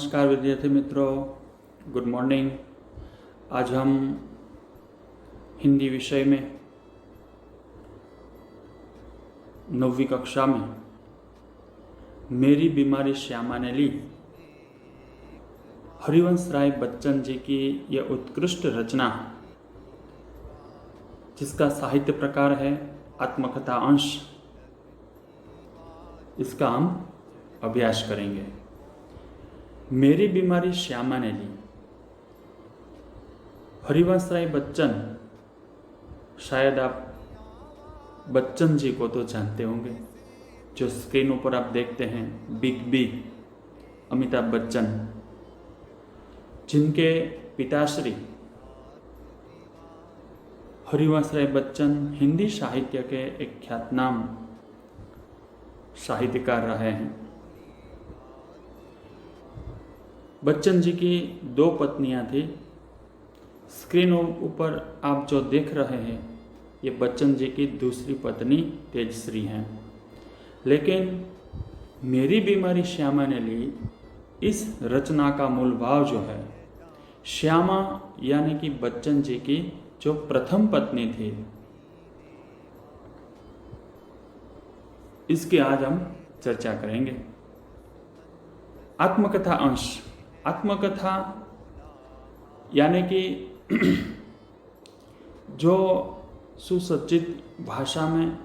नमस्कार विद्यार्थी मित्रों, गुड मॉर्निंग। आज हम हिंदी विषय में 9वीं कक्षा में मेरी बीमारी श्यामा ने ली, हरिवंश राय बच्चन जी की यह उत्कृष्ट रचना, जिसका साहित्य प्रकार है आत्मकथा अंश, इसका हम अभ्यास करेंगे। मेरी बीमारी श्यामा ने ली। हरिवंश राय बच्चन, शायद आप बच्चन जी को तो जानते होंगे, जो स्क्रीन पर आप देखते हैं, बिग बी अमिताभ बच्चन, जिनके पिताश्री हरिवंश राय बच्चन हिंदी साहित्य के एक ख्यातनाम साहित्यकार रहे हैं। बच्चन जी की 2 पत्नियां थी। स्क्रीन ऊपर आप जो देख रहे हैं, ये बच्चन जी की दूसरी पत्नी तेजश्री हैं। लेकिन मेरी बीमारी श्यामा ने ली, इस रचना का मूल भाव जो है, श्यामा यानी कि बच्चन जी की जो प्रथम पत्नी थी, इसकी आज हम चर्चा करेंगे। आत्मकथा अंश। आत्मकथा यानी कि जो सुसज्जित भाषा में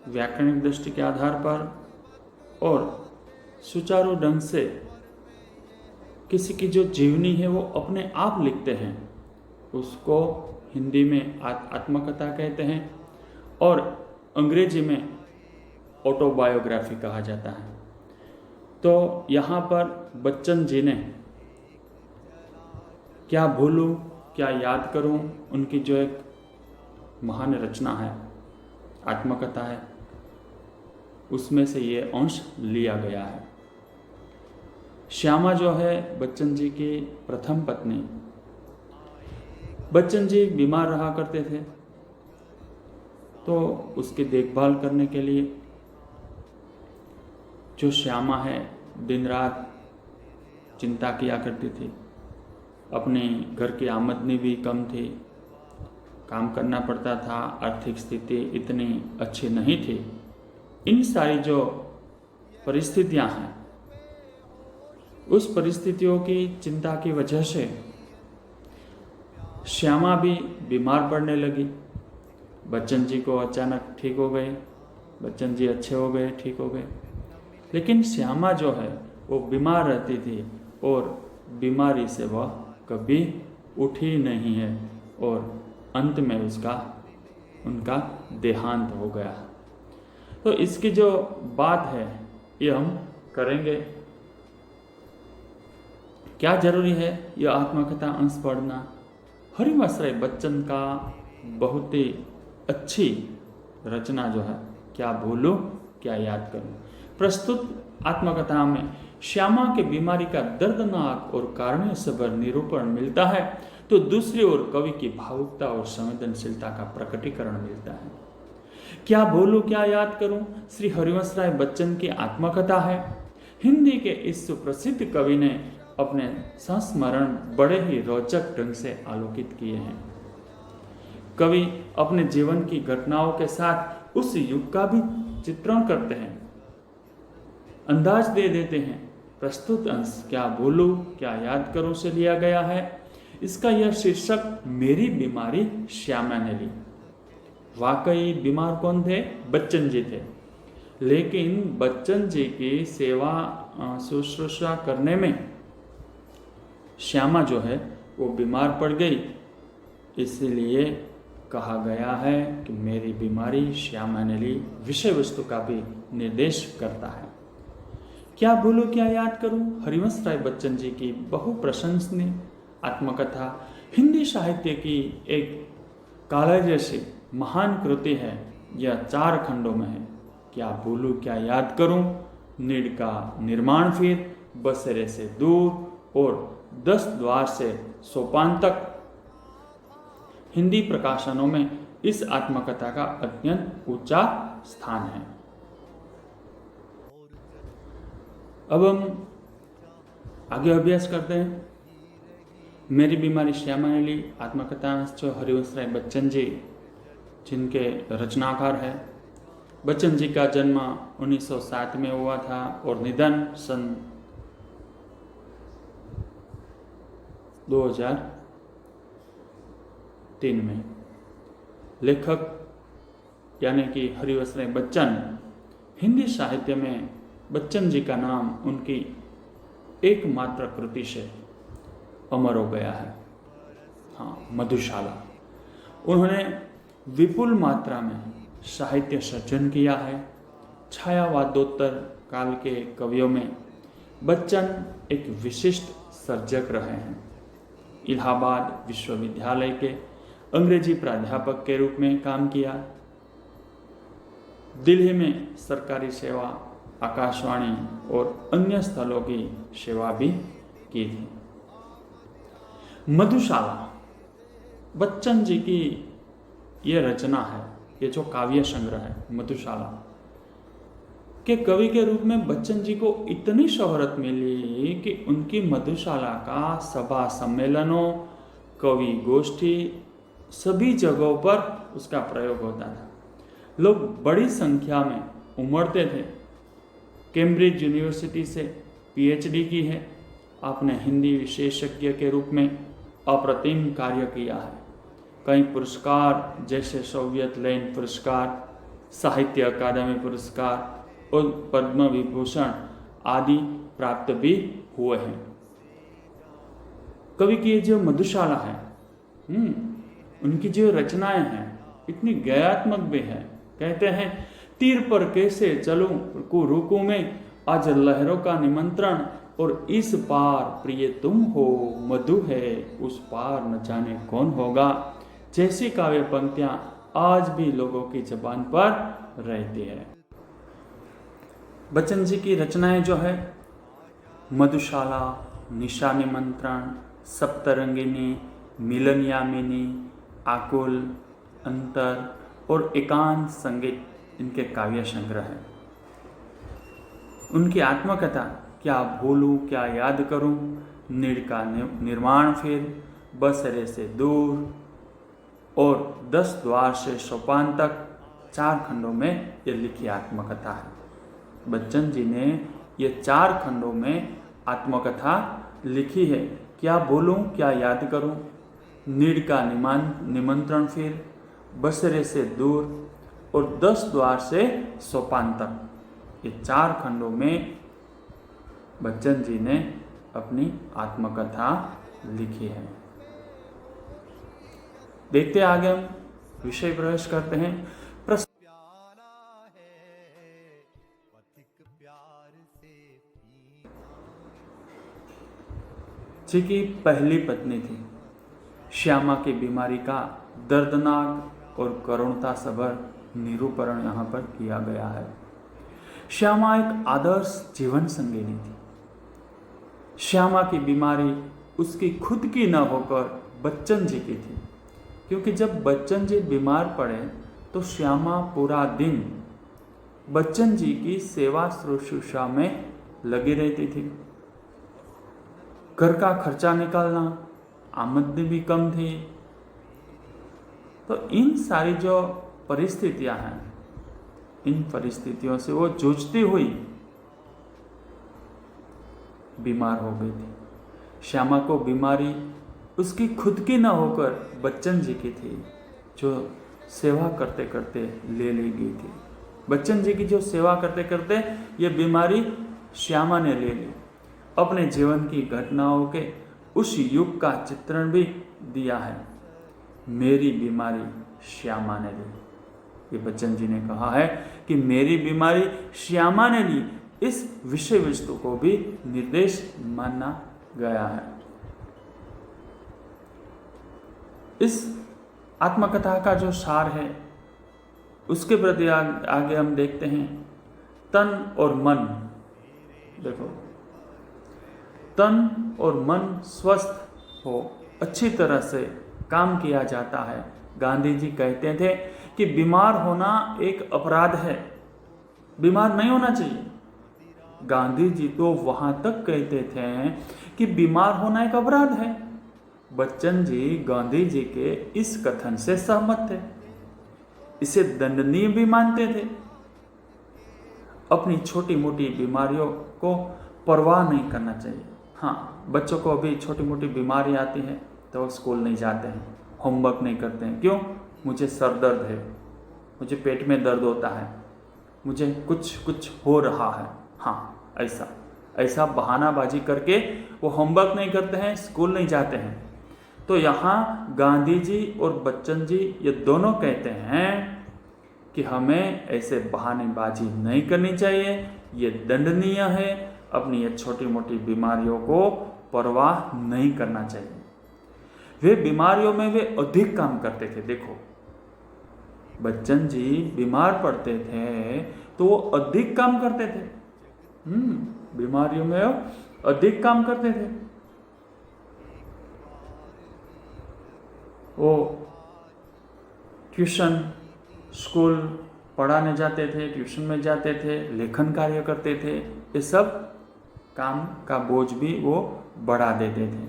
व्याकरणिक दृष्टि के आधार पर और सुचारू ढंग से किसी की जो जीवनी है वो अपने आप लिखते हैं, उसको हिंदी में आत्मकथा कहते हैं और अंग्रेजी में ऑटोबायोग्राफी कहा जाता है। तो यहाँ पर बच्चन जी ने क्या भूलूं क्या याद करूं, उनकी जो एक महान रचना है, आत्मकथा है, उसमें से ये अंश लिया गया है। श्यामा जो है बच्चन जी की प्रथम पत्नी। बच्चन जी बीमार रहा करते थे, तो उसकी देखभाल करने के लिए जो श्यामा है दिन रात चिंता किया करती थी। अपने घर की आमदनी भी कम थी, काम करना पड़ता था, आर्थिक स्थिति इतनी अच्छी नहीं थी। इन सारी जो परिस्थितियां हैं, उस परिस्थितियों की चिंता की वजह से श्यामा भी बीमार पड़ने लगी। बच्चन जी को अचानक ठीक हो गए, बच्चन जी अच्छे हो गए, ठीक हो गए। लेकिन श्यामा जो है वो बीमार रहती थी और बीमारी से वह कभी उठी नहीं है और अंत में उनका देहांत हो गया। तो इसकी जो बात है ये हम करेंगे। क्या जरूरी है यह आत्मकथा अंश पढ़ना? हरिवंश राय बच्चन का बहुत ही अच्छी रचना जो है, क्या भूलूं क्या याद करूं। प्रस्तुत आत्मकथा में श्यामा के बीमारी का दर्दनाक और कारुण्य से भर निरूपण मिलता है, तो दूसरी ओर कवि की भावुकता और संवेदनशीलता का प्रकटीकरण मिलता है। क्या भूलूं क्या याद करूं श्री हरिवंश राय बच्चन की आत्मकथा है। हिंदी के इस सुप्रसिद्ध कवि ने अपने संस्मरण बड़े ही रोचक ढंग से आलोकित किए हैं। कवि अपने जीवन की घटनाओं के साथ उस युग का भी चित्रण करते हैं, अंदाज दे देते हैं। प्रस्तुत अंश क्या भूलूं क्या याद करूं से लिया गया है। इसका यह शीर्षक मेरी बीमारी श्यामा ने ली। वाकई बीमार कौन थे? बच्चन जी थे। लेकिन बच्चन जी की सेवा शुश्रूषा करने में श्यामा जो है वो बीमार पड़ गई, इसलिए कहा गया है कि मेरी बीमारी श्यामा ने ली। विषय वस्तु का भी निर्देश करता है। क्या भूलूं क्या याद करूं हरिवंश राय बच्चन जी की बहुप्रशंसनीय आत्मकथा हिंदी साहित्य की एक काले जैसी महान कृति है। यह 4 खंडों में है। क्या भूलूं क्या याद करूं, नीड़ का निर्माण, फिर बसेरे से दूर और 10 द्वार से सोपान तक। हिंदी प्रकाशनों में इस आत्मकथा का अत्यंत ऊंचा स्थान है। अब हम आगे अभ्यास करते हैं। मेरी बीमारी श्यामा ने ली, आत्मकथा जो हरिवंश राय बच्चन जी जिनके रचनाकार है। बच्चन जी का जन्म 1907 में हुआ था और निधन सन 2003 में। लेखक यानी कि हरिवंश राय बच्चन, हिंदी साहित्य में बच्चन जी का नाम उनकी एकमात्र कृति से अमर हो गया है। हाँ, मधुशाला। उन्होंने विपुल मात्रा में साहित्य सर्जन किया है। छायावादोत्तर काल के कवियों में बच्चन एक विशिष्ट सर्जक रहे हैं। इलाहाबाद विश्वविद्यालय के अंग्रेजी प्राध्यापक के रूप में काम किया। दिल्ली में सरकारी सेवा, आकाशवाणी और अन्य स्थलों की सेवा भी की थी। मधुशाला बच्चन जी की ये रचना है, ये जो काव्य संग्रह है मधुशाला के कवि के रूप में बच्चन जी को इतनी शोहरत मिली कि उनकी मधुशाला का सभा सम्मेलनों, कवि गोष्ठी सभी जगहों पर उसका प्रयोग होता था। लोग बड़ी संख्या में उमड़ते थे। कैम्ब्रिज यूनिवर्सिटी से पीएचडी की है। आपने हिंदी विशेषज्ञ के रूप में अप्रतिम कार्य किया है। कई पुरस्कार जैसे सोवियत लैंड पुरस्कार, साहित्य अकादमी पुरस्कार और पद्म विभूषण आदि प्राप्त भी हुए हैं। कवि की जो मधुशाला है, उनकी जो रचनाएं हैं इतनी गयात्मक भी है। कहते हैं, तीर पर कैसे चलूं रुकू में, आज लहरों का निमंत्रण, और इस पार प्रिय तुम हो, मधु है उस पार न जाने कौन होगा। जैसी काव्य पंक्तियां आज भी लोगों की जबान पर रहती है। बच्चन जी की रचनाएं जो है मधुशाला, निशा निमंत्रण, सप्तरंगिनी, मिलन यामिनी, आकुल, अंतर और एकांत संगीत इनके काव्य संग्रह है। उनकी आत्मकथा क्या भूलूं क्या याद करूं, नीड़ का निर्माण फिर, बसरे से दूर और 10 द्वार से सोपान तक 4 खंडों में ये लिखी आत्मकथा है। बच्चन जी ने ये 4 खंडों में आत्मकथा लिखी है। क्या भूलूं क्या याद करूं, नीड़ का निमंत्रण फिर, बसरे से दूर और 10 द्वार से सोपान तक, ये 4 खंडों में बच्चन जी ने अपनी आत्मकथा लिखी है। देखते आगे हम विषय प्रवेश करते हैं। जी की पहली पत्नी थी। श्यामा की बीमारी का दर्दनाक और करुणता सभर निरूपण यहाँ पर किया गया है। श्यामा एक आदर्श जीवन संगिनी थी। श्यामा की बीमारी उसकी खुद की न होकर बच्चन जी की थी, क्योंकि जब बच्चन जी बीमार पड़े तो श्यामा पूरा दिन बच्चन जी की सेवा शुश्रूषा में लगी रहती थी। घर का खर्चा निकालना, आमदनी भी कम थी। तो इन सारी जो परिस्थितियां हैं, इन परिस्थितियों से वो जूझती हुई बीमार हो गई थी। श्यामा को बीमारी उसकी खुद की न होकर बच्चन जी की थी, जो सेवा करते करते ले ली गई थी। बच्चन जी की जो सेवा करते करते ये बीमारी श्यामा ने ले ली। अपने जीवन की घटनाओं के उस युग का चित्रण भी दिया है। मेरी बीमारी श्यामा ने ली। ये बच्चन जी ने कहा है कि मेरी बीमारी श्यामा ने ली। इस विषय वस्तु को भी निर्देश माना गया है। इस आत्मकथा का जो सार है उसके प्रति आगे हम देखते हैं। तन और मन, देखो, तन और मन स्वस्थ हो, अच्छी तरह से काम किया जाता है। गांधी जी कहते थे कि बीमार होना एक अपराध है, बीमार नहीं होना चाहिए। गांधी जी तो वहां तक कहते थे कि बीमार होना एक अपराध है। बच्चन जी गांधी जी के इस कथन से सहमत थे, इसे दंडनीय भी मानते थे। अपनी छोटी मोटी बीमारियों को परवाह नहीं करना चाहिए। हाँ, बच्चों को अभी छोटी मोटी बीमारी आती है तो वो स्कूल नहीं जाते हैं, होमवर्क नहीं करते हैं। क्यों? मुझे सर दर्द है, मुझे पेट में दर्द होता है, मुझे कुछ हो रहा है। हाँ, ऐसा बहानाबाजी करके वो होमवर्क नहीं करते हैं, स्कूल नहीं जाते हैं। तो यहाँ गांधी जी और बच्चन जी ये दोनों कहते हैं कि हमें ऐसे बहानेबाजी नहीं करनी चाहिए, ये दंडनीय है। अपनी ये छोटी मोटी बीमारियों को परवाह नहीं करना चाहिए। वे बीमारियों में वे अधिक काम करते थे। देखो, बच्चन जी बीमार पड़ते थे तो वो अधिक काम करते थे। बीमारियों में अधिक काम करते थे। वो ट्यूशन, स्कूल पढ़ाने जाते थे, ट्यूशन में जाते थे, लेखन कार्य करते थे। ये सब काम का बोझ भी वो बढ़ा देते थे।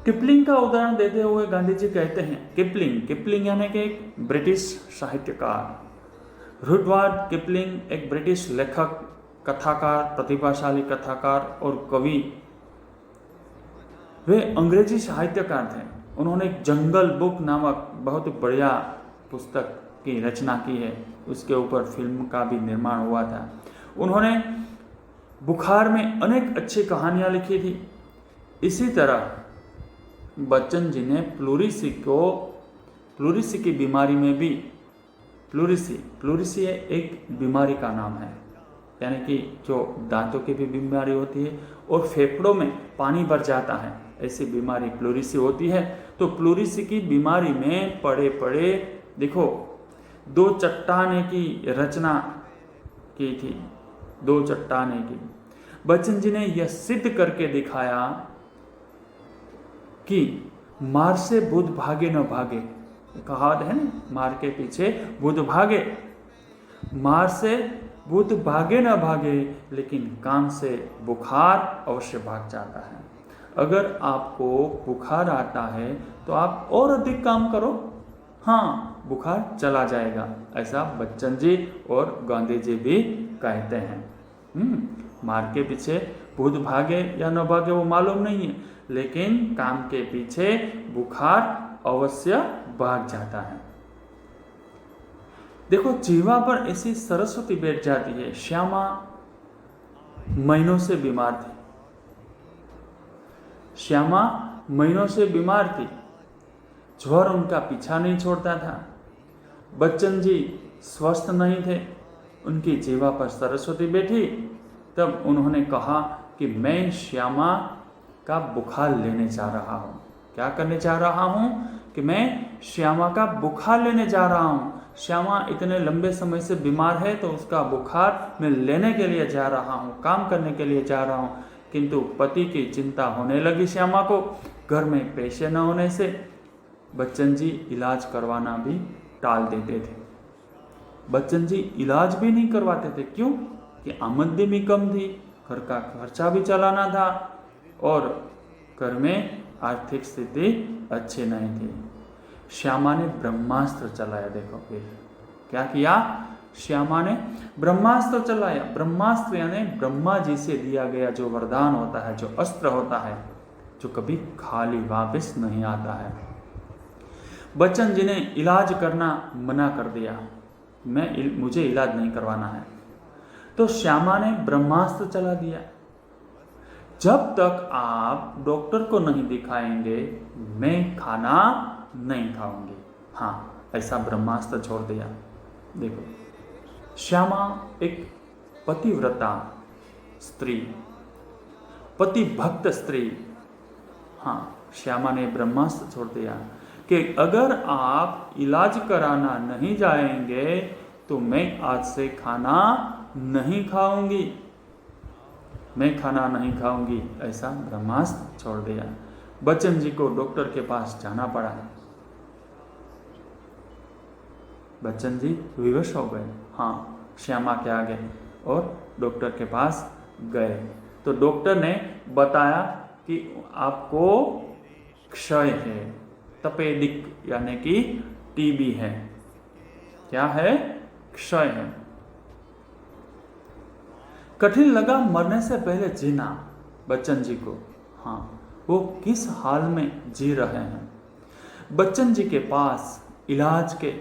किपलिंग का उदाहरण देते हुए गांधी जी कहते हैं, किपलिंग यानी कि एक ब्रिटिश साहित्यकार। रुडयार्ड किपलिंग एक ब्रिटिश लेखक, कथाकार, प्रतिभाशाली कथाकार और कवि। वे अंग्रेजी साहित्यकार थे। उन्होंने एक जंगल बुक नामक बहुत बढ़िया पुस्तक की रचना की है, उसके ऊपर फिल्म का भी निर्माण हुआ था। उन्होंने बुखार में अनेक अच्छी कहानियां लिखी थी। इसी तरह बच्चन जी ने प्लूरिसी की बीमारी में भी, प्लूरिसी एक बीमारी का नाम है, यानी कि जो दांतों की भी बीमारी होती है और फेफड़ों में पानी भर जाता है, ऐसी बीमारी प्लूरिसी होती है। तो प्लूरिसी की बीमारी में पड़े पड़े देखो 2 चट्टाने की रचना की थी, 2 चट्टाने की। बच्चन जी ने यह सिद्ध करके दिखाया कि मार से बुध भागे न भागे, कहावत है ना, मार के पीछे बुध भागे। मार से बुध भागे न भागे, लेकिन काम से बुखार अवश्य भाग जाता है। अगर आपको बुखार आता है तो आप और अधिक काम करो, हाँ, बुखार चला जाएगा। ऐसा बच्चन जी और गांधी जी भी कहते हैं। मार के पीछे बुध भागे या न भागे वो मालूम नहीं है, लेकिन काम के पीछे बुखार अवश्य भाग जाता है। देखो, जीवा पर ऐसी सरस्वती बैठ जाती है। श्यामा महीनों से बीमार थी। श्यामा महीनों से बीमार थी, ज्वर उनका पीछा नहीं छोड़ता था। बच्चन जी स्वस्थ नहीं थे, उनकी जीवा पर सरस्वती बैठी। तब उन्होंने कहा कि मैं श्यामा का बुखार लेने जा रहा हूँ। क्या करने जा रहा हूँ? कि मैं श्यामा का बुखार लेने जा रहा हूँ। श्यामा इतने लंबे समय से बीमार है तो उसका बुखार मैं लेने के लिए जा रहा हूँ, काम करने के लिए जा रहा हूँ। किंतु पति की चिंता होने लगी श्यामा को। घर में पैसे न होने से बच्चन जी इलाज करवाना भी टाल देते थे। बच्चन जी इलाज भी नहीं करवाते थे। क्यों? कि आमदनी भी कम थी, घर का खर्चा भी चलाना था और घर में आर्थिक स्थिति अच्छी नहीं थी। श्यामा ने ब्रह्मास्त्र चलाया। देखो फिर क्या किया? श्यामा ने ब्रह्मास्त्र चलाया। ब्रह्मास्त्र यानी ब्रह्मा जी से दिया गया जो वरदान होता है, जो अस्त्र होता है, जो कभी खाली वापस नहीं आता है। बच्चन जी ने इलाज करना मना कर दिया, मुझे इलाज नहीं करवाना है। तो श्यामा ने ब्रह्मास्त्र चला दिया, जब तक आप डॉक्टर को नहीं दिखाएंगे मैं खाना नहीं खाऊंगी। हाँ, ऐसा ब्रह्मास्त्र छोड़ दिया। देखो, श्यामा एक पतिव्रता स्त्री, पतिभक्त स्त्री। हाँ, श्यामा ने ब्रह्मास्त्र छोड़ दिया कि अगर आप इलाज कराना नहीं जाएंगे तो मैं आज से खाना नहीं खाऊंगी, मैं खाना नहीं खाऊंगी। ऐसा ब्रह्मास्त्र छोड़ दिया। बच्चन जी को डॉक्टर के पास जाना पड़ा है। बच्चन जी विवश हो गए, हाँ, श्यामा के आगे, और डॉक्टर के पास गए। तो डॉक्टर ने बताया कि आपको क्षय है, तपेदिक यानी कि टीबी है। क्या है? क्षय है। कठिन लगा मरने से पहले जीना बच्चन जी को। हाँ, वो किस हाल में जी रहे हैं। बच्चन जी के पास इलाज के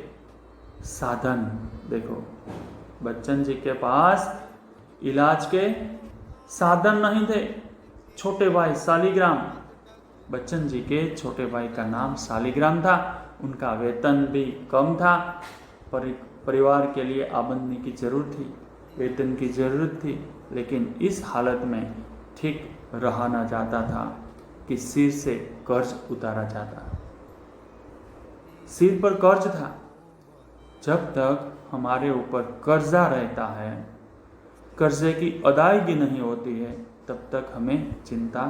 साधन देखो, बच्चन जी के पास इलाज के साधन नहीं थे। छोटे भाई शालिग्राम, बच्चन जी के छोटे भाई का नाम शालिग्राम था। उनका वेतन भी कम था। परिवार के लिए आमदनी की जरूरत थी, वेतन की जरूरत थी, लेकिन इस हालत में ठीक रहा ना जाता था कि सिर से कर्ज उतारा जाता। सिर पर कर्ज था। जब तक हमारे ऊपर कर्जा रहता है, कर्जे की अदायगी नहीं होती है, तब तक हमें चिंता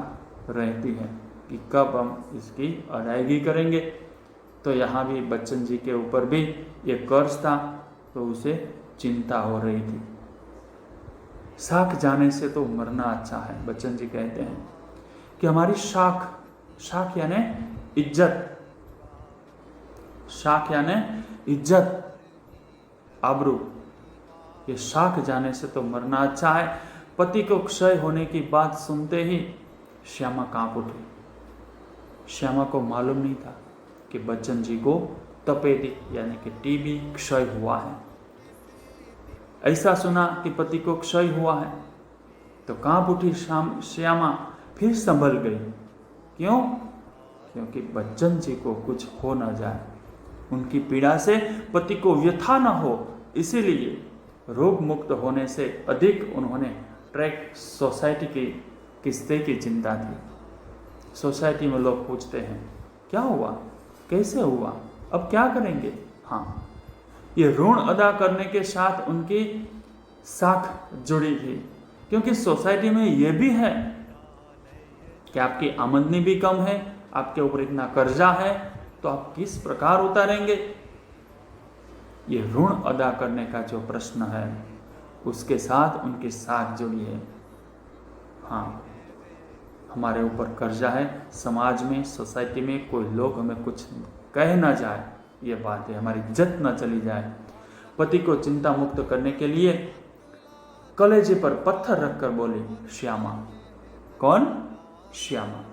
रहती है कि कब हम इसकी अदायगी करेंगे। तो यहाँ भी बच्चन जी के ऊपर भी ये कर्ज था, तो उसे चिंता हो रही थी। साख जाने से तो मरना अच्छा है। बच्चन जी कहते हैं कि हमारी शाख, शाख यानी इज्जत, शाख यानी इज्जत, आबरू, ये शाख जाने से तो मरना अच्छा है। पति को क्षय होने की बात सुनते ही श्यामा कांप उठी। श्यामा को मालूम नहीं था कि बच्चन जी को तपेदिक यानी कि टीबी क्षय हुआ है। ऐसा सुना कि पति को क्षय हुआ है तो कांप उठी श्यामा, फिर संभल गई। क्यों? क्योंकि बच्चन जी को कुछ हो न जाए, उनकी पीड़ा से पति को व्यथा न हो, इसीलिए रोग मुक्त होने से अधिक उन्होंने ट्रैक सोसाइटी की किस्ते की चिंता थी। सोसाइटी में लोग पूछते हैं क्या हुआ, कैसे हुआ, अब क्या करेंगे। हाँ, ये ऋण अदा करने के साथ उनकी साख जुड़ी थी, क्योंकि सोसाइटी में ये भी है कि आपकी आमदनी भी कम है, आपके ऊपर इतना कर्जा है, तो आप किस प्रकार उतारेंगे। ये ऋण अदा करने का जो प्रश्न है, उसके साथ उनकी साख जुड़ी है। हाँ, हमारे ऊपर कर्जा है, समाज में, सोसाइटी में कोई लोग हमें कुछ कह ना जाए, ये बात है, हमारी इज्जत ना चली जाए। पति को चिंता मुक्त करने के लिए कलेजे पर पत्थर रखकर बोली श्यामा। कौन? श्यामा।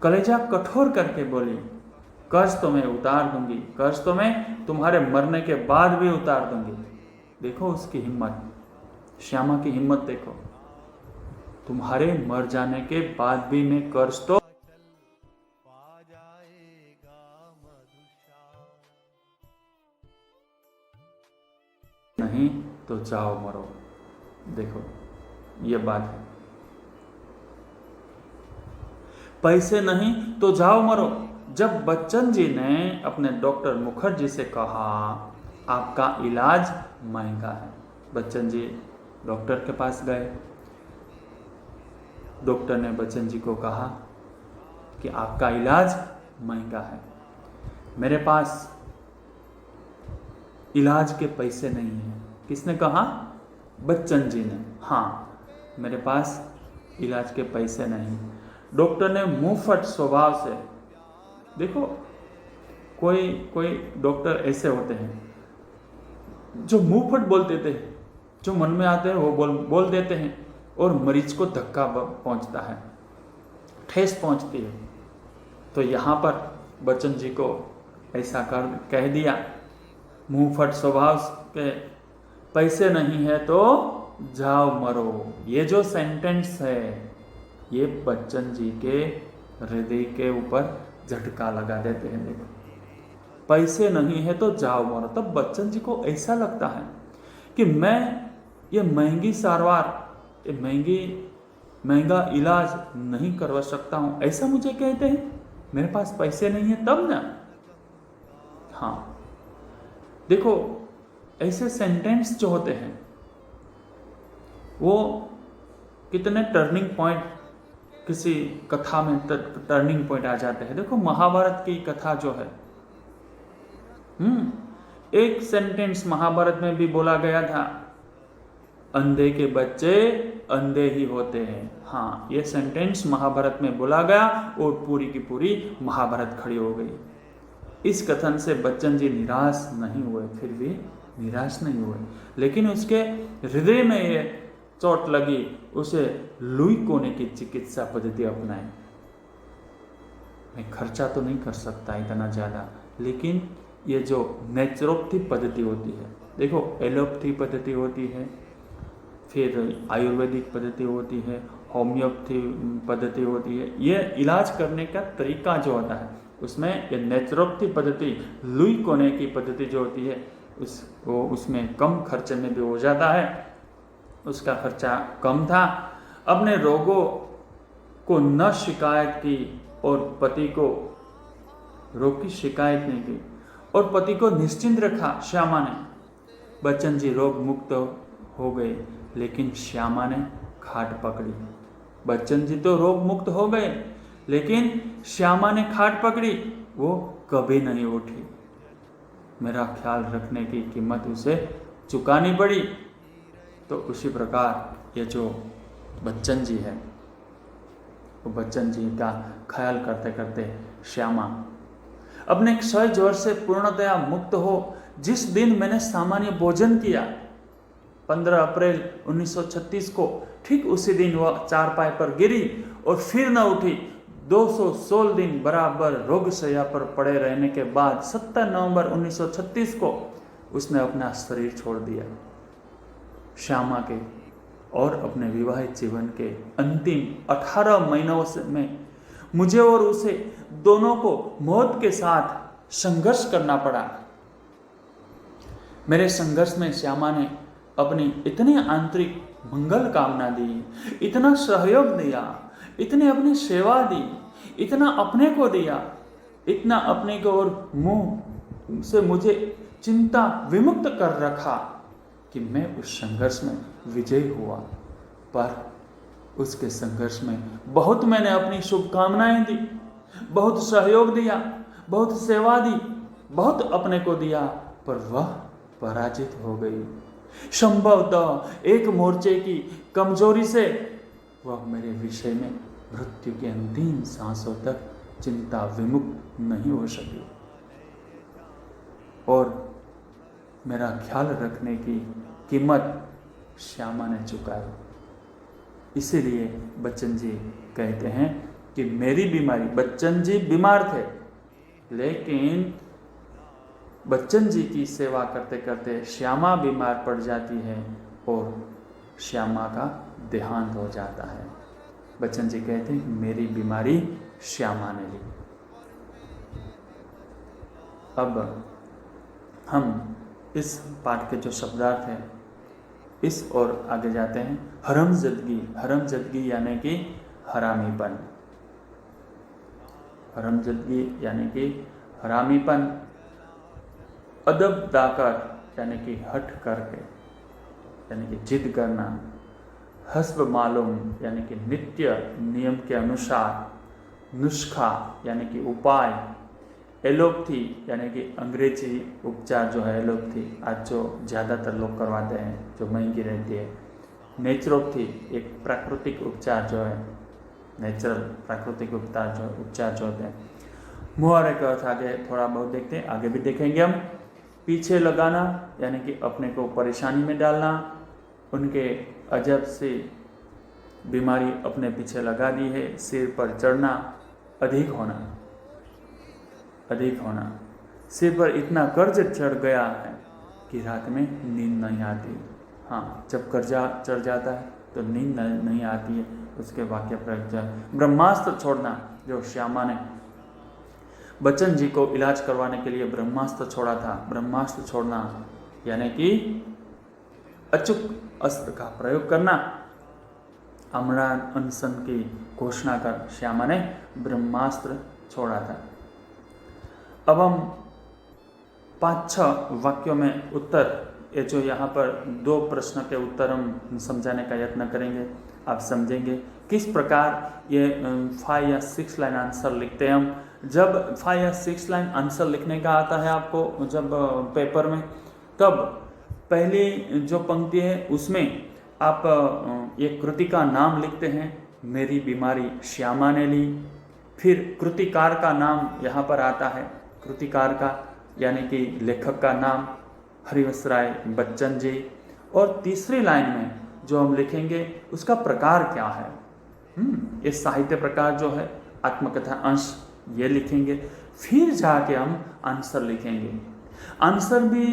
कलेजा कठोर करके बोली कर्ज तो मैं उतार दूंगी, कर्ज तो मैं तुम्हारे मरने के बाद भी उतार दूंगी। देखो उसकी हिम्मत, श्यामा की हिम्मत देखो, तुम्हारे मर जाने के बाद भी मैं कर्ज तो नहीं तो जाओ मरो। देखो ये बात है, पैसे नहीं तो जाओ मरो। जब बच्चन जी ने अपने डॉक्टर मुखर्जी से कहा आपका इलाज महंगा है, बच्चन जी डॉक्टर के पास गए। डॉक्टर ने बच्चन जी को कहा कि आपका इलाज महंगा है, मेरे पास इलाज के पैसे नहीं हैं। किसने कहा? बच्चन जी ने। हाँ, मेरे पास इलाज के पैसे नहीं। डॉक्टर ने मुंहफट स्वभाव से, देखो कोई डॉक्टर ऐसे होते हैं जो मुंहफट बोल देते हैं, जो मन में आते हैं वो बोल देते हैं, और मरीज को धक्का पहुंचता है, ठेस पहुंचती है। तो यहाँ पर बच्चन जी को ऐसा कह दिया मुंहफट स्वभाव के, पैसे नहीं है तो जाओ मरो। ये जो सेंटेंस है, ये बच्चन जी के हृदय के ऊपर झटका लगा देते हैं। देखो, पैसे नहीं है तो जाओ मरो। तब बच्चन जी को ऐसा लगता है कि मैं ये महंगी सारवार, ये महंगा इलाज नहीं करवा सकता हूँ, ऐसा मुझे कहते हैं, मेरे पास पैसे नहीं है तब ना। हाँ देखो, ऐसे सेंटेंस जो होते हैं वो कितने टर्निंग पॉइंट, किसी कथा में टर्निंग पॉइंट आ जाते हैं। देखो महाभारत की कथा जो है, एक सेंटेंस महाभारत में भी बोला गया था अंधे के बच्चे अंधे ही होते हैं। हाँ, ये सेंटेंस महाभारत में बोला गया और पूरी की पूरी महाभारत खड़ी हो गई। इस कथन से बच्चन जी निराश नहीं हुए, फिर भी निराश नहीं हुए, लेकिन उसके हृदय में ये चोट लगी, उसे लुई कोने की चिकित्सा पद्धति अपनाई। मैं खर्चा तो नहीं कर सकता इतना ज़्यादा, लेकिन ये जो नेचुरोपैथी पद्धति होती है, देखो एलोपैथी पद्धति होती है, फिर आयुर्वेदिक पद्धति होती है, होम्योपैथी पद्धति होती है, ये इलाज करने का तरीका जो होता है उसमें ये नेचुरोपैथी पद्धति, लुई कोने की पद्धति जो होती है उसमें कम खर्चे में भी हो जाता है। उसका खर्चा कम था। अपने रोगों को न शिकायत की और पति को रोग की शिकायत नहीं की और पति को निश्चिंत रखा श्यामा ने। बच्चन जी रोग मुक्त हो गए, लेकिन श्यामा ने खाट पकड़ी। बच्चन जी तो रोग मुक्त हो गए, लेकिन श्यामा ने खाट पकड़ी, वो कभी नहीं उठी। मेरा ख्याल रखने की कीमत उसे चुकानी पड़ी। तो उसी प्रकार ये जो बच्चन जी है, वो बच्चन जी का ख्याल करते करते श्यामा अपने क्षय ज्वर से पूर्णतया मुक्त हो। जिस दिन मैंने सामान्य भोजन किया 15 अप्रैल 1936 को, ठीक उसी दिन वह चारपाई पर गिरी और फिर न उठी। 216 दिन बराबर रोग शैया पर पड़े रहने के बाद 17 नवंबर 1936 को उसने अपना शरीर छोड़ दिया। श्यामा के और अपने विवाहित जीवन के अंतिम 18 महीनों में मुझे और उसे दोनों को मौत के साथ संघर्ष करना पड़ा। मेरे संघर्ष में श्यामा ने अपनी इतनी आंतरिक मंगल कामना दी, इतना सहयोग दिया, इतनी अपनी सेवा दी, इतना अपने को दिया, इतना अपने को और मुंह से मुझे चिंता विमुक्त कर रखा कि मैं उस संघर्ष में विजयी हुआ। पर उसके संघर्ष में बहुत मैंने अपनी शुभकामनाएं दी, बहुत सहयोग दिया, बहुत सेवा दी, बहुत अपने को दिया, पर वह पराजित हो गई। संभवतः एक मोर्चे की कमजोरी से वह मेरे विषय में मृत्यु के अंतिम सांसों तक चिंता विमुक्त नहीं हो सकी और मेरा ख्याल रखने की कीमत श्यामा ने चुकाई। इसीलिए बच्चन जी कहते हैं कि मेरी बीमारी, बच्चन जी बीमार थे, लेकिन बच्चन जी की सेवा करते करते श्यामा बीमार पड़ जाती है और श्यामा का देहांत हो जाता है। बच्चन जी कहते हैं मेरी बीमारी श्यामा ने ली। अब हम इस पाठ के जो शब्दार्थ हैं इस और आगे जाते हैं। हरमजदगी, हरमजदगी यानी कि हरामीपन, हरमजदगी यानी कि हरामीपन, अदब दाकर यानी कि हट करके यानी कि जिद करना, हस्ब मालूम यानी कि नित्य नियम के अनुसार, नुस्खा यानी कि उपाय, एलोपैथी यानी कि अंग्रेजी उपचार जो है एलोपैथी, आज जो ज़्यादातर लोग करवाते हैं जो महंगी रहती है। नेचुरोपैथी एक प्राकृतिक उपचार जो है, नेचुरल प्राकृतिक उपचार जो होते हैं। मुहावरे का अर्थ आगे थोड़ा बहुत देखते हैं, आगे भी देखेंगे हम। पीछे लगाना यानी कि अपने को परेशानी में डालना, उनके अजब से बीमारी अपने पीछे लगा दी है, सिर पर चढ़ना, अधिक होना, अधिक होना, सिर पर इतना कर्ज चढ़ गया है कि रात में नींद नहीं आती। हाँ, जब कर्जा चढ़ जाता है तो नींद नहीं आती है। उसके वाक्य प्रयोग ब्रह्मास्त्र छोड़ना, जो श्यामा ने बच्चन जी को इलाज करवाने के लिए ब्रह्मास्त्र छोड़ा था। ब्रह्मास्त्र छोड़ना यानी कि अचूक अस्त्र का प्रयोग करना। आमरण अनशन की घोषणा कर श्यामा ने ब्रह्मास्त्र छोड़ा था। अब हम 5-6 वाक्यों में उत्तर, ये जो यहाँ पर 2 प्रश्न के उत्तर हम समझाने का यत्न करेंगे। आप समझेंगे किस प्रकार ये 5 या 6 लाइन आंसर लिखते हैं हम। जब 5 या 6 लाइन आंसर लिखने का आता है आपको जब पेपर में, तब पहली जो पंक्ति है उसमें आप ये कृति का नाम लिखते हैं, मेरी बीमारी श्यामा ने ली। फिर कृतिकार का नाम यहाँ पर आता है, कृतिकार का यानी कि लेखक का नाम हरिवंशराय बच्चन जी। और तीसरी लाइन में जो हम लिखेंगे उसका प्रकार क्या है, ये साहित्य प्रकार जो है आत्मकथा अंश, ये लिखेंगे। फिर जाके हम आंसर लिखेंगे। आंसर भी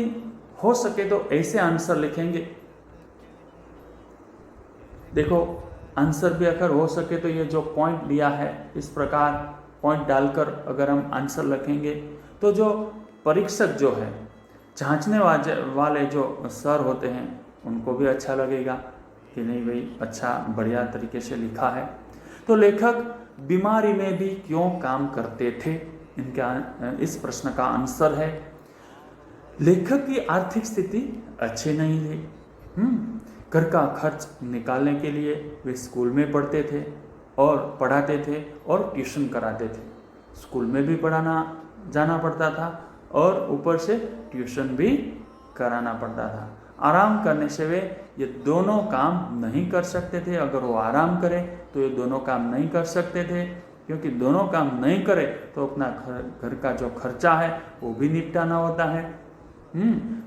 हो सके तो ऐसे आंसर लिखेंगे, देखो आंसर भी अगर हो सके तो ये जो पॉइंट दिया है इस प्रकार पॉइंट डालकर अगर हम आंसर लिखेंगे तो जो परीक्षक जो है, जांचने वाले जो सर होते हैं उनको भी अच्छा लगेगा कि नहीं भाई अच्छा बढ़िया तरीके से लिखा है। तो लेखक बीमारी में भी क्यों काम करते थे, इनका इस प्रश्न का आंसर है लेखक की आर्थिक स्थिति अच्छी नहीं थी। घर का खर्च निकालने के लिए वे स्कूल में पढ़ते थे और पढ़ाते थे और ट्यूशन कराते थे। स्कूल में भी पढ़ाना जाना पड़ता था और ऊपर से ट्यूशन भी कराना पड़ता था। आराम करने से वे ये दोनों काम नहीं कर सकते थे। अगर वो आराम करें तो ये दोनों काम नहीं कर सकते थे, क्योंकि दोनों काम नहीं करे तो अपना घर का जो खर्चा है वो भी निपटाना होता है।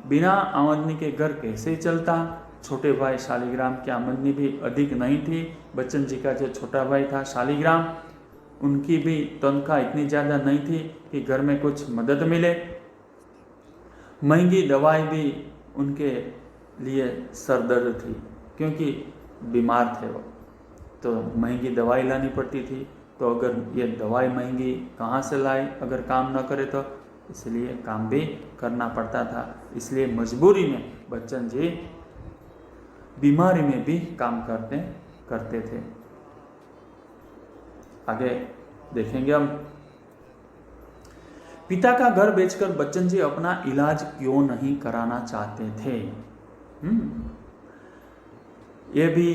बिना आमदनी के घर कैसे चलता। छोटे भाई शालिग्राम की आमदनी भी अधिक नहीं थी। बच्चन जी का जो छोटा भाई था शालिग्राम, उनकी भी तनख्वाह इतनी ज़्यादा नहीं थी कि घर में कुछ मदद मिले। महंगी दवाई भी उनके लिए सरदर्द थी, क्योंकि बीमार थे वो, तो महंगी दवाई लानी पड़ती थी। तो अगर ये दवाई महंगी कहाँ से लाए अगर काम न करे तो, इसलिए काम भी करना पड़ता था। इसलिए मजबूरी में बच्चन जी बीमारी में भी काम करते थे। आगे देखेंगे हम। पिता का घर बेचकर बच्चन जी अपना इलाज क्यों नहीं कराना चाहते थे। ये भी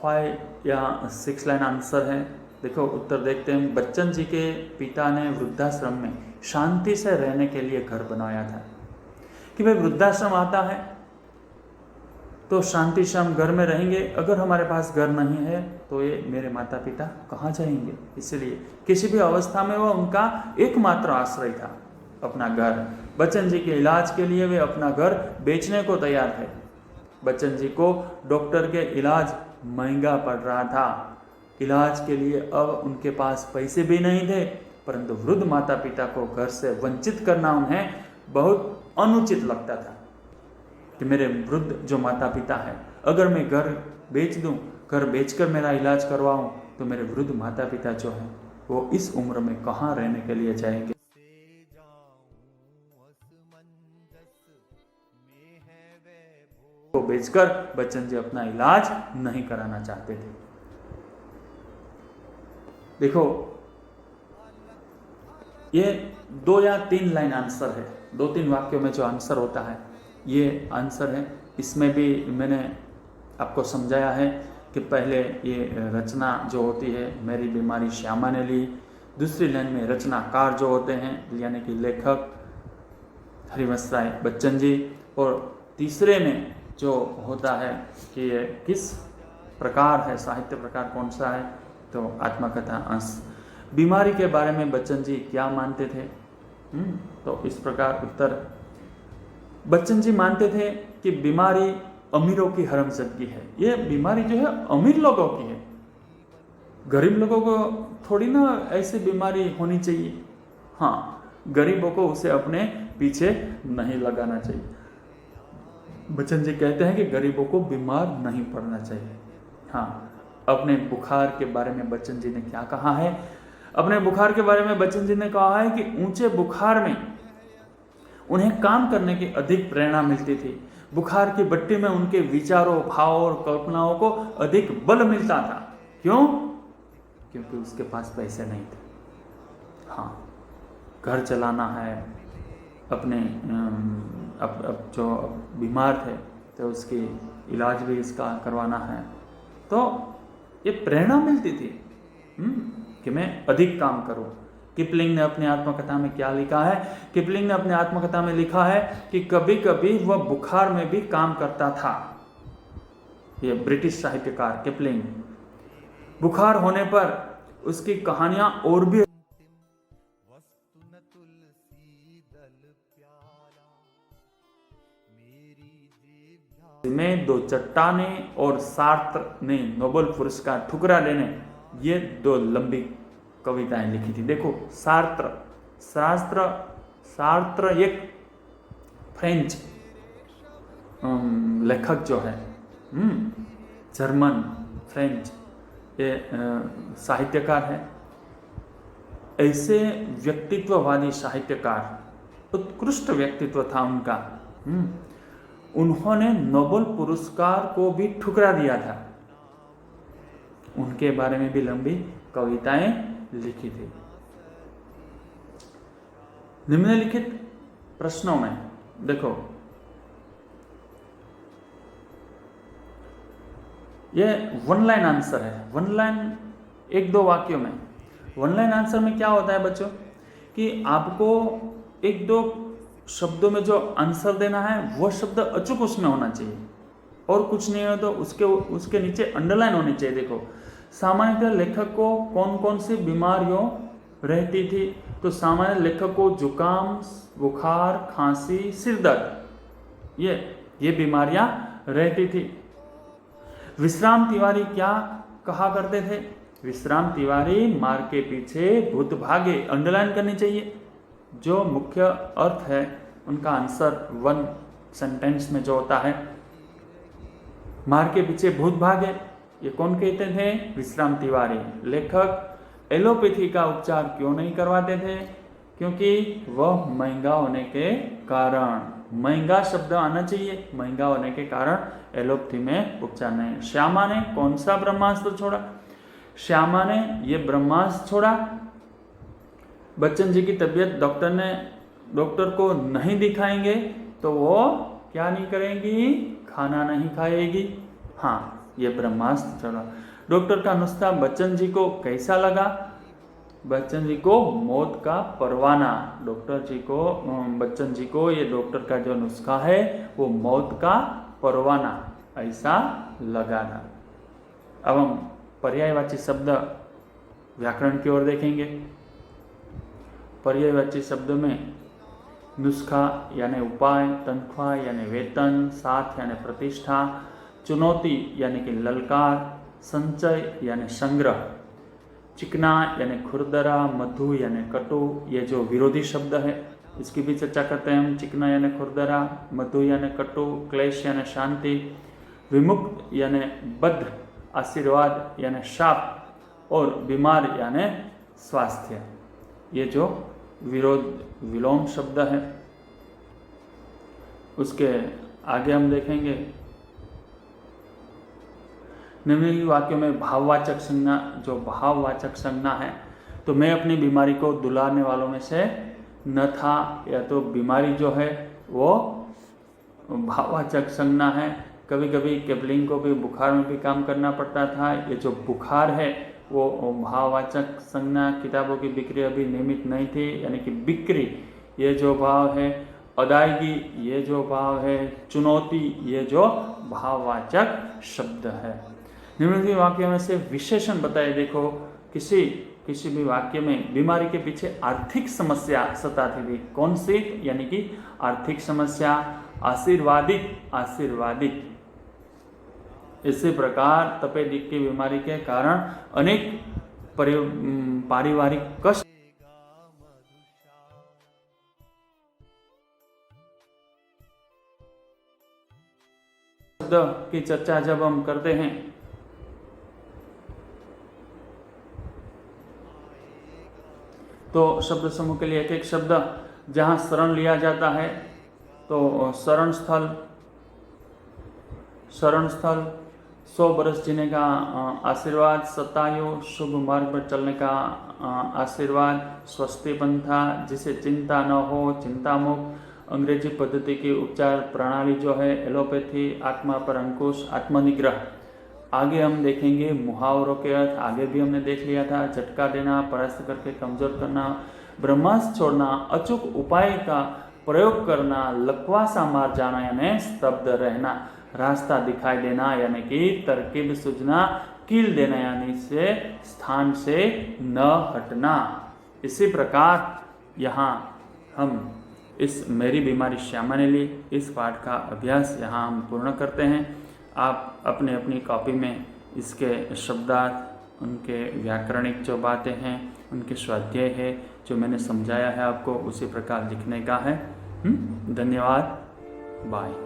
5 या 6 लाइन आंसर है। देखो उत्तर देखते हैं। बच्चन जी के पिता ने वृद्धाश्रम में शांति से रहने के लिए घर बनाया था कि भाई वृद्धाश्रम आता है तो शांति से हम घर में रहेंगे। अगर हमारे पास घर नहीं है तो ये मेरे माता पिता कहाँ जाएंगे। इसलिए किसी भी अवस्था में वो उनका एकमात्र आश्रय था अपना घर। बच्चन जी के इलाज के लिए वे अपना घर बेचने को तैयार थे। बच्चन जी को डॉक्टर के इलाज महंगा पड़ रहा था। इलाज के लिए अब उनके पास पैसे भी नहीं थे, परंतु वृद्ध माता पिता को घर से वंचित करना उन्हें बहुत अनुचित लगता था कि मेरे वृद्ध जो माता पिता है, अगर मैं घर बेच दूं, घर बेचकर मेरा इलाज करवाऊं, तो मेरे वृद्ध माता पिता जो हैं वो इस उम्र में कहाँ रहने के लिए जाएंगे। को बेचकर बच्चन जी अपना इलाज नहीं कराना चाहते थे। देखो ये 2 या 3 लाइन आंसर है, 2-3 वाक्यों में जो आंसर होता है ये आंसर है। इसमें भी मैंने आपको समझाया है कि पहले ये रचना जो होती है मेरी बीमारी श्यामा ने ली। दूसरी लाइन में रचनाकार जो होते हैं यानी कि लेखक हरिवंशराय बच्चन जी, और तीसरे में जो होता है कि ये किस प्रकार है, साहित्य प्रकार कौन सा है, तो आत्मकथा अंश। बीमारी के बारे में बच्चन जी क्या मानते थे, तो इस प्रकार उत्तर। बच्चन जी मानते थे कि बीमारी अमीरों की हरमजदगी है। ये बीमारी जो है अमीर लोगों की है, गरीब लोगों को थोड़ी ना ऐसी बीमारी होनी चाहिए। हाँ, गरीबों को उसे अपने पीछे नहीं लगाना चाहिए। बच्चन जी कहते हैं कि गरीबों को बीमार नहीं पड़ना चाहिए। हाँ, अपने बुखार के बारे में बच्चन जी ने क्या कहा है। अपने बुखार के बारे में बच्चन जी ने कहा है कि ऊंचे बुखार में उन्हें काम करने की अधिक प्रेरणा मिलती थी। बुखार की भट्टी में उनके विचारों, भावों और कल्पनाओं को अधिक बल मिलता था। क्यों? क्योंकि उसके पास पैसे नहीं थे। हाँ, घर चलाना है, अपने अब जो बीमार थे तो उसकी इलाज भी इसका करवाना है, तो ये प्रेरणा मिलती थी कि मैं अधिक काम करूं। किपलिंग ने अपनी आत्मकथा में क्या लिखा है? किपलिंग ने अपनी आत्मकथा में लिखा है कि कभी कभी वह बुखार में भी काम करता था। ये ब्रिटिश साहित्यकार किपलिंग। बुखार होने पर उसकी कहानियां और भी में दो चट्टानें और सार्त्र ने नोबेल पुरस्कार ठुकरा देने, ये दो लंबी कविताएं लिखी थी। देखो सार्त्र शास्त्र सार्त्र एक फ्रेंच लेखक जो है, जर्मन फ्रेंच ये साहित्यकार है। ऐसे व्यक्तित्ववादी साहित्यकार, उत्कृष्ट व्यक्तित्व था उनका। उन्होंने नोबेल पुरस्कार को भी ठुकरा दिया था। उनके बारे में भी लंबी कविताएं लिखी थी। निम्नलिखित प्रश्नों में देखो, ये वन लाइन आंसर है। वन लाइन, एक दो वाक्यों में। वन लाइन आंसर में क्या होता है बच्चों कि आपको एक दो शब्दों में जो आंसर देना है वो शब्द अचूक उसमें होना चाहिए, और कुछ नहीं हो तो उसके नीचे अंडरलाइन होनी चाहिए। देखो सामान्यतः लेखक को कौन कौन सी बीमारियों रहती थी, तो सामान्य लेखक को जुकाम, बुखार, खांसी, सिर दर्द, ये बीमारियां रहती थी। विश्राम तिवारी क्या कहा करते थे? विश्राम तिवारी मार के पीछे भूत भागे, अंडरलाइन करनी चाहिए। जो मुख्य अर्थ है उनका आंसर वन सेंटेंस में जो होता है, मार के पीछे भूत भागे, ये कौन कहते थे? विश्राम तिवारी। लेखक एलोपैथी का उपचार क्यों नहीं करवाते थे? क्योंकि वह महंगा होने के कारण, महंगा शब्द आना चाहिए, महंगा होने के कारण एलोपैथी में उपचार नहीं। श्यामा ने कौन सा ब्रह्मास्त्र छोड़ा? श्यामा ने ये ब्रह्मास्त्र छोड़ा। बच्चन जी की तबीयत डॉक्टर को नहीं दिखाएंगे तो वो क्या नहीं करेंगी? खाना नहीं खाएगी। हाँ, ये ब्रह्मास्त्र छोड़ा। डॉक्टर का नुस्खा बच्चन जी को कैसा लगा? बच्चन जी को मौत का परवाना, बच्चन जी को ये डॉक्टर का जो नुस्खा है वो मौत का परवाना ऐसा लगा था। अब हम पर्यायवाची शब्द व्याकरण की ओर देखेंगे। पर्यायवाची शब्द में नुस्खा यानी उपाय, तनख्वाह यानी वेतन, साथ यानी प्रतिष्ठा, चुनौती यानी कि ललकार, संचय यानी संग्रह, चिकना यानी खुरदरा, मधु यानी कटु, ये जो विरोधी शब्द है इसकी भी चर्चा करते हैं हम। चिकना यानी खुरदरा, मधु यानी कटु, क्लेश यानी शांति, विमुक्त यानी बद्ध, आशीर्वाद यानी शाप, और बीमार यानी स्वास्थ्य, ये जो विलोम शब्द है। उसके आगे हम देखेंगे निम्नलिखित वाक्यों में भाववाचक संज्ञा, जो भाववाचक संज्ञा है, तो मैं अपनी बीमारी को दुलारने वालों में से न था, या तो बीमारी जो है वो भाववाचक संज्ञा है। कभी कभी किपलिंग को भी बुखार में भी काम करना पड़ता था। ये जो बुखार है वो भाववाचक संज्ञा, किताबों की बिक्री अभी नियमित नहीं थी, यानी कि बिक्री ये जो भाव है, अदायगी ये जो भाव है, चुनौती ये जो भाववाचक शब्द है। निम्नलिखित वाक्य में से विशेषण बताए। देखो किसी भी वाक्य में बीमारी के पीछे आर्थिक समस्या सताती थी, कौन सी? यानी कि आर्थिक समस्या, आशीर्वादित। इसी प्रकार तपेदिक की बीमारी के कारण अनेक पारिवारिक कष्ट की चर्चा जब हम करते हैं तो शब्द समूह के लिए एक एक शब्द जहां शरण लिया जाता है, तो शरण स्थल 100 बरस जीने का आशीर्वाद, शतायु शुभ मार्ग पर चलने का आशीर्वाद, स्वस्ति पंथा जिसे चिंता न हो, चिंता मुक्त, अंग्रेजी पद्धति की उपचार प्रणाली जो है एलोपैथी, आत्मा पर अंकुश, आत्मनिग्रह। आगे हम देखेंगे मुहावरों के अर्थ, आगे भी हमने देख लिया था। झटका देना, परास्त करके कमजोर करना, ब्रह्मास्त्र छोड़ना, अचूक उपाय का प्रयोग करना, लकवासा मार जाना यानी स्तब्ध रहना, रास्ता दिखाई देना यानी कि तरकीब सूझना, कील देना यानी से स्थान से न हटना। इसी प्रकार यहाँ हम इस मेरी बीमारी श्यामा ने ली इस पाठ का अभ्यास यहाँ हम पूर्ण करते हैं। आप अपने अपनी कॉपी में इसके शब्दार्थ, उनके व्याकरणिक जो बातें हैं, उनके स्वाध्याय है जो मैंने समझाया है आपको उसी प्रकार लिखने का है। धन्यवाद, बाय।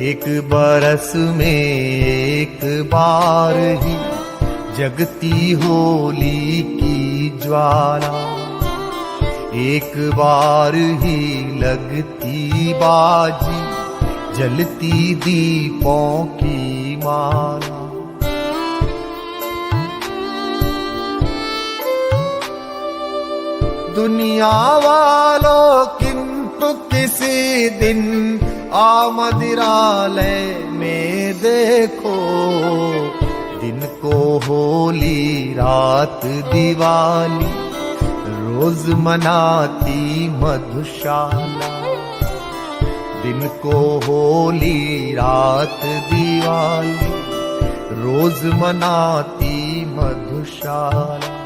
एक बरस में एक बार ही जगती होली की ज्वाला, एक बार ही लगती बाजी, जलती दीपों की माला। दुनिया वालों किंतु किसी दिन मदिरालय में देखो, दिन को होली रात दिवाली, रोज मनाती मधुशाला। दिन को होली रात दिवाली, रोज मनाती मधुशाला।